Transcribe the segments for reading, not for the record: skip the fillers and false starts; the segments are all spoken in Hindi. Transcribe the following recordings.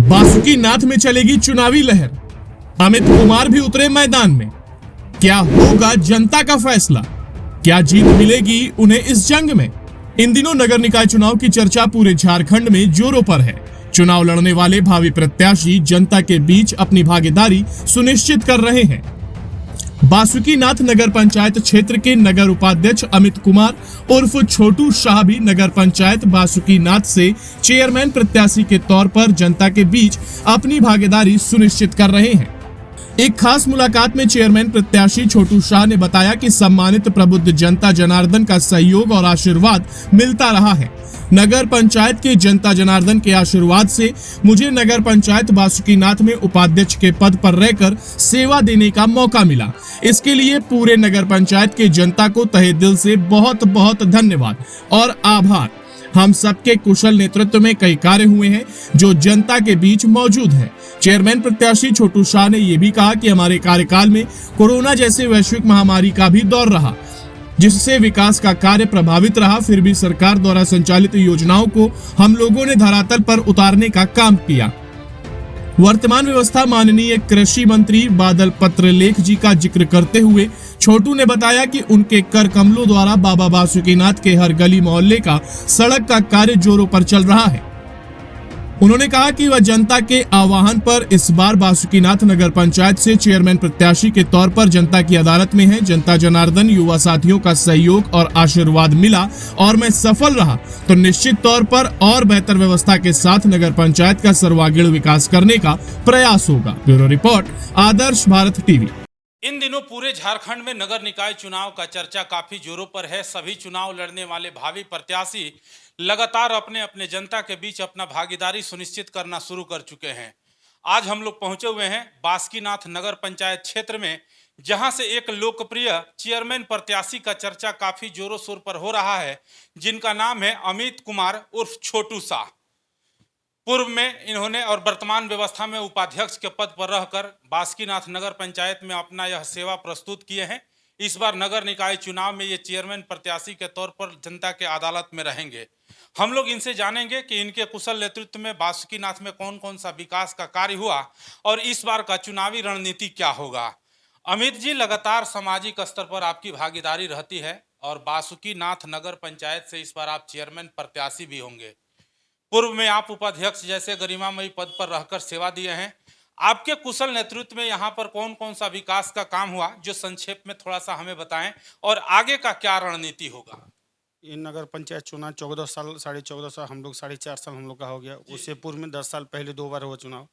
बासुकीनाथ में चलेगी चुनावी लहर। अमित कुमार भी उतरे मैदान में। क्या होगा जनता का फैसला? क्या जीत मिलेगी उन्हें इस जंग में? इन दिनों नगर निकाय चुनाव की चर्चा पूरे झारखंड में जोरों पर है। चुनाव लड़ने वाले भावी प्रत्याशी जनता के बीच अपनी भागीदारी सुनिश्चित कर रहे हैं। बासुकीनाथ नगर पंचायत क्षेत्र के नगर उपाध्यक्ष अमित कुमार उर्फ छोटू शाह भी नगर पंचायत बासुकीनाथ से चेयरमैन प्रत्याशी के तौर पर जनता के बीच अपनी भागीदारी सुनिश्चित कर रहे हैं। एक खास मुलाकात में चेयरमैन प्रत्याशी छोटू शाह ने बताया कि सम्मानित प्रबुद्ध जनता जनार्दन का सहयोग और आशीर्वाद मिलता रहा है। नगर पंचायत के जनता जनार्दन के आशीर्वाद से मुझे नगर पंचायत बासुकीनाथ में उपाध्यक्ष के पद पर रहकर सेवा देने का मौका मिला। इसके लिए पूरे नगर पंचायत के जनता को तहे दिल से बहुत बहुत धन्यवाद और आभार। हम सबके कुशल नेतृत्व में कई कार्य हुए हैं जो जनता के बीच मौजूद है। चेयरमैन प्रत्याशी छोटू शाह ने यह भी कहा कि हमारे कार्यकाल में कोरोना जैसे वैश्विक महामारी का भी दौर रहा, जिससे विकास का कार्य प्रभावित रहा। फिर भी सरकार द्वारा संचालित योजनाओं को हम लोगों ने धरातल पर उतारने का काम किया। वर्तमान व्यवस्था माननीय कृषि मंत्री बादल पत्रलेख जी का जिक्र करते हुए छोटू ने बताया कि उनके कर कमलों द्वारा बाबा बासुकीनाथ के हर गली मोहल्ले का सड़क का कार्य जोरों पर चल रहा है। उन्होंने कहा कि वह जनता के आह्वान पर इस बार बासुकीनाथ नगर पंचायत से चेयरमैन प्रत्याशी के तौर पर जनता की अदालत में है। जनता जनार्दन युवा साथियों का सहयोग और आशीर्वाद मिला और मैं सफल रहा तो निश्चित तौर पर और बेहतर व्यवस्था के साथ नगर पंचायत का सर्वांगीण विकास करने का प्रयास होगा। ब्यूरो रिपोर्ट, आदर्श भारत टीवी। इन दिनों पूरे झारखंड में नगर निकाय चुनाव का चर्चा काफी जोरों पर है। सभी चुनाव लड़ने वाले भावी प्रत्याशी लगातार अपने अपने जनता के बीच अपना भागीदारी सुनिश्चित करना शुरू कर चुके हैं। आज हम लोग पहुंचे हुए हैं बासुकीनाथ नगर पंचायत क्षेत्र में, जहां से एक लोकप्रिय चेयरमैन प्रत्याशी का चर्चा काफी जोरों शोर पर हो रहा है, जिनका नाम है अमित कुमार उर्फ छोटू शाह। पूर्व में इन्होंने और वर्तमान व्यवस्था में उपाध्यक्ष के पद पर रहकर बासुकीनाथ नगर पंचायत में अपना यह सेवा प्रस्तुत किए हैं। इस बार नगर निकाय चुनाव में ये चेयरमैन प्रत्याशी के तौर पर जनता के अदालत में रहेंगे। हम लोग इनसे जानेंगे कि इनके कुशल नेतृत्व में बासुकीनाथ में कौन कौन सा विकास का कार्य हुआ और इस बार का चुनावी रणनीति क्या होगा। अमित जी, लगातार सामाजिक स्तर पर आपकी भागीदारी रहती है और बासुकीनाथ नगर पंचायत से इस बार आप चेयरमैन प्रत्याशी भी होंगे। पूर्व में आप उपाध्यक्ष जैसे गरिमामयी पद पर रहकर सेवा दिए हैं। आपके कुशल नेतृत्व में यहाँ पर कौन कौन सा विकास का काम हुआ, जो संक्षेप में थोड़ा सा हमें बताएं, और आगे का क्या रणनीति होगा। ये नगर पंचायत चुनाव 14 साल 14.5 साल हम लोग 4.5 साल हम लोग का हो गया। उससे पूर्व में 10 साल पहले 2 बार हुआ चुनाव।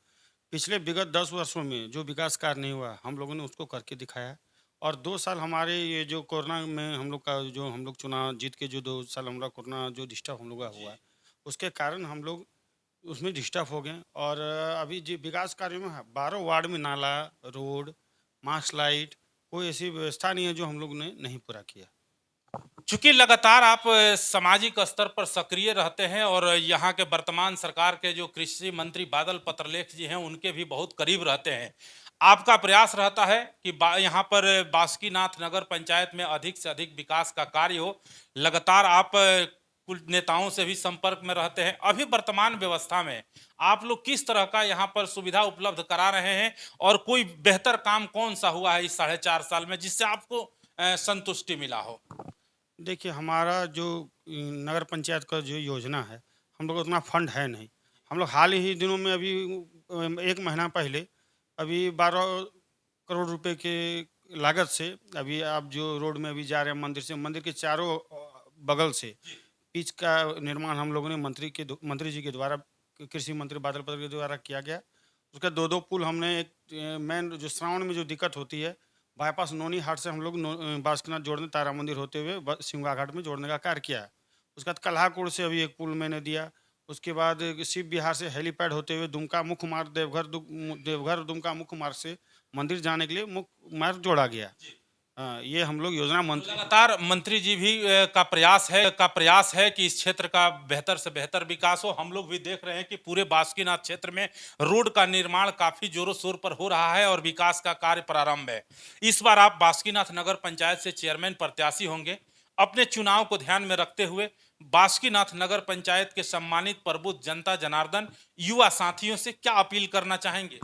पिछले विगत 10 वर्षों में जो विकास कार्य नहीं हुआ हम लोगों ने उसको करके दिखाया। और 2 साल हमारे ये जो कोरोना में हम लोग का जो हम लोग चुनाव जीत के जो 2 साल हमारा कोरोना जो डिस्टर्ब हम लोग का हुआ, उसके कारण हम लोग उसमें डिस्टर्ब हो गए। और अभी जो विकास कार्य में 12 वार्ड में नाला, रोड, मार्क्स लाइट, कोई ऐसी व्यवस्था नहीं है जो हम लोग ने नहीं पूरा किया। चूंकि लगातार आप सामाजिक स्तर पर सक्रिय रहते हैं और यहाँ के वर्तमान सरकार के जो कृषि मंत्री बादल पत्रलेख जी हैं उनके भी बहुत करीब रहते हैं, आपका प्रयास रहता है कि यहाँ पर बासुकीनाथ नगर पंचायत में अधिक से अधिक विकास का कार्य हो। लगातार आप कुल नेताओं से भी संपर्क में रहते हैं। अभी वर्तमान व्यवस्था में आप लोग किस तरह का यहाँ पर सुविधा उपलब्ध करा रहे हैं और कोई बेहतर काम कौन सा हुआ है इस 4.5 साल में जिससे आपको संतुष्टि मिला हो। देखिए, हमारा जो नगर पंचायत का जो योजना है, हम लोग उतना फंड है नहीं। हम लोग हाल ही दिनों में अभी 1 महीना पहले अभी 12 करोड़ रुपए के लागत से अभी आप जो रोड में अभी जा रहे हैं मंदिर से, मंदिर के चारों बगल से पिच का निर्माण हम लोगों ने मंत्री जी के द्वारा, कृषि मंत्री बादल पत्र के द्वारा किया गया। उसका 2 पुल हमने, एक मेन जो श्रावण में जो दिक्कत होती है बाईपास नोनी हाट से हम लोग बासुकीनाथ जोड़ने तारा मंदिर होते हुए सिंगा घाट में जोड़ने का कार्य किया है। उसके बाद कल्हाकोड़ से अभी एक पुल मैंने दिया। उसके बाद शिव विहार से हेलीपैड होते हुए दुमका मुख्य मार्ग देवघर दुमका मुख्य मार्ग से मंदिर जाने के लिए मुख्य मार्ग जोड़ा गया। ये हम लोग योजना मंत्री लगातार मंत्री जी भी का प्रयास है कि इस क्षेत्र का बेहतर से बेहतर विकास हो। हम लोग भी देख रहे हैं कि पूरे बासुकीनाथ क्षेत्र में रोड का निर्माण काफी जोरों शोर पर हो रहा है और विकास का कार्य प्रारंभ है। इस बार आप बासुकीनाथ नगर पंचायत से चेयरमैन प्रत्याशी होंगे। अपने चुनाव को ध्यान में रखते हुए बासुकीनाथ नगर पंचायत के सम्मानित प्रबुद्ध जनता जनार्दन युवा साथियों से क्या अपील करना चाहेंगे?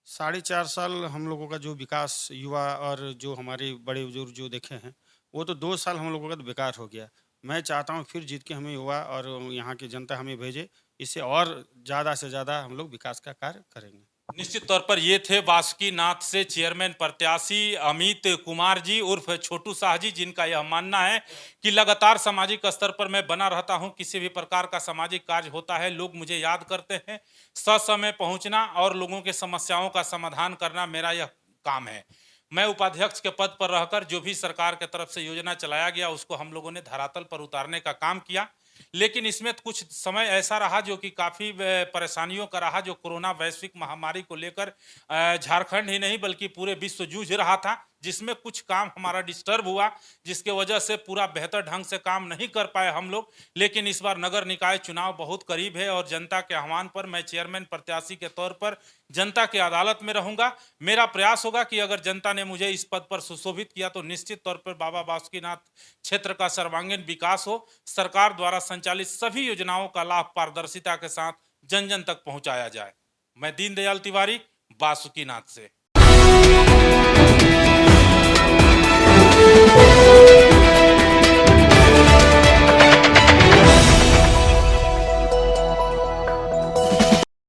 4.5 साल हम लोगों का जो विकास युवा और जो हमारे बड़े बुजुर्ग जो देखे हैं, वो तो 2 साल हम लोगों का तो बेकार हो गया। मैं चाहता हूँ फिर जीत के हमें युवा और यहाँ की जनता हमें भेजे, इससे और ज़्यादा से ज़्यादा हम लोग विकास का कार्य करेंगे। निश्चित तौर पर ये थे बासुकीनाथ से चेयरमैन प्रत्याशी अमित कुमार जी उर्फ छोटू शाह जी, जिनका यह मानना है कि लगातार सामाजिक स्तर पर मैं बना रहता हूं, किसी भी प्रकार का सामाजिक कार्य होता है लोग मुझे याद करते हैं। ससमय पहुंचना और लोगों के समस्याओं का समाधान करना मेरा यह काम है। मैं उपाध्यक्ष के पद पर रहकर जो भी सरकार की तरफ से योजना चलाया गया उसको हम लोगों ने धरातल पर उतारने का काम किया, लेकिन इसमें कुछ समय ऐसा रहा जो कि काफ़ी परेशानियों का रहा, जो कोरोना वैश्विक महामारी को लेकर झारखंड ही नहीं बल्कि पूरे विश्व जूझ रहा था, जिसमें कुछ काम हमारा डिस्टर्ब हुआ, जिसके वजह से पूरा बेहतर ढंग से काम नहीं कर पाए हम लोग। लेकिन इस बार नगर निकाय चुनाव बहुत करीब है और जनता के आह्वान पर मैं चेयरमैन प्रत्याशी के तौर पर जनता की अदालत में रहूंगा। मेरा प्रयास होगा कि अगर जनता ने मुझे इस पद पर सुशोभित किया तो निश्चित तौर पर बाबा बासुकीनाथ क्षेत्र का सर्वांगीण विकास हो, सरकार द्वारा संचालित सभी योजनाओं का लाभ पारदर्शिता के साथ जन जन तक पहुंचाया जाए। मैं दीनदयाल तिवारी, बासुकीनाथ से।